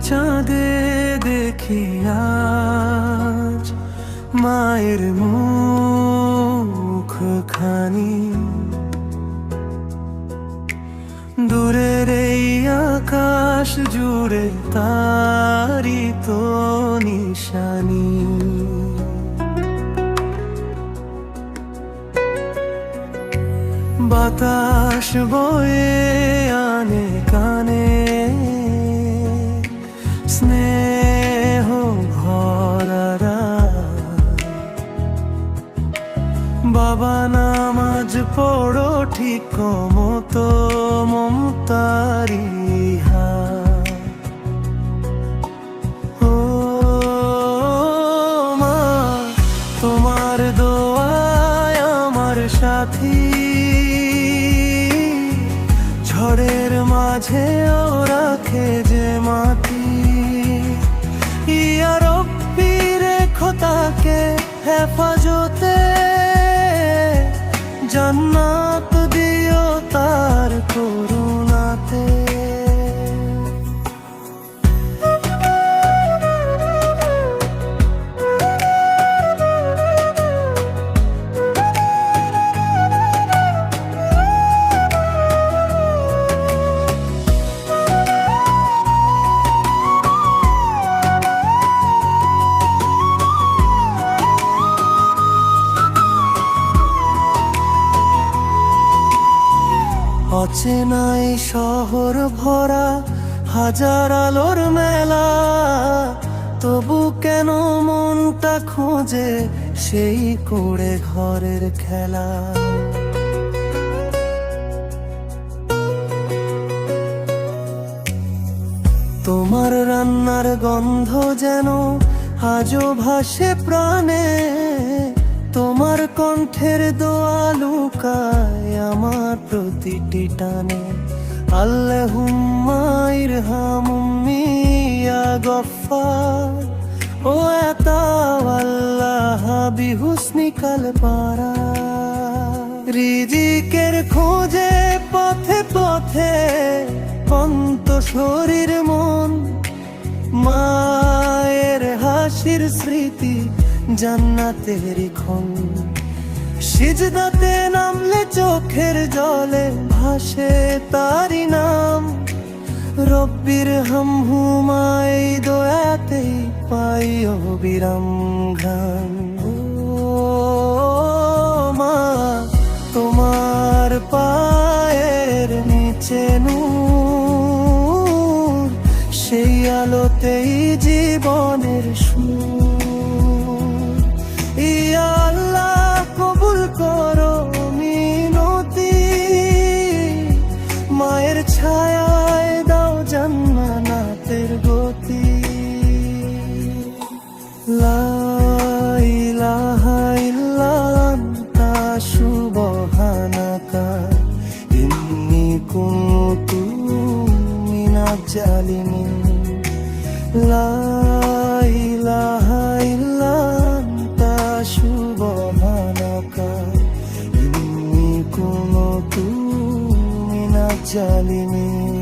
চাঁদে দেখি আজ মায়ের মুখখানি, দূরের এই আকাশ জুড়ে তারি তো নিশানি। বাতাস বয়ে আনে কানে স্নেহ ভরা, বাবা নামাজ পড়ো ঠিক মতো মমতারি হাত। ও মা, তোমার দোয়ায় আমার সাথী, ঝড়ের মাঝে ও রাখে যে মাটি। ইয়া রব্বি রেখো তাকে হেফাজতে, জান্নাত দিও তার করুণাতে। অচেনাই শহর ভরা হাজার আলোর মেলা, তবু কেন মনটা খোঁজে সেই কুঁড়ে ঘরের খেলা। তোমার রান্নার গন্ধ যেন আজও ভাসে প্রাণে, তোমার কণ্ঠের দোয়া লুকায় আমার প্রতিটি টানে। আল্লাহুম্মা ইরহামুম্মি ইয়া গফফার, ও আতাওয়াল্লাহ বিহুসনিকাল পারা। রিজিকের খোঁজে পথে পথে ক্লান্ত শরীর মন, মায়ের হাসির স্মৃতি জান্নাতের ক্ষণ। সিজদাতে নামলে চোখের জলে ভাসে তারি নাম, রব্বির হামহুমা এই দয়াতেই পাই অবিরাম ঘ্রাণ। ও মা, তোমার পায়ের নিচে নূর, সেই আলোতেই জীবনের সুর। ইয়া আল্লাহ কবুল করো মিনতি, মায়ের ছায়ায় দাও জান্নাতের গতি। লা ইলাহা ইল্লা আনতা সুবহানাকা ইন্নী কুনতু মিনাজ জালিমিন। লা ইলাহা ইল্লা আনতা সুবহানাকা ইন্নী কুনতু মিনাজ জালিমিন।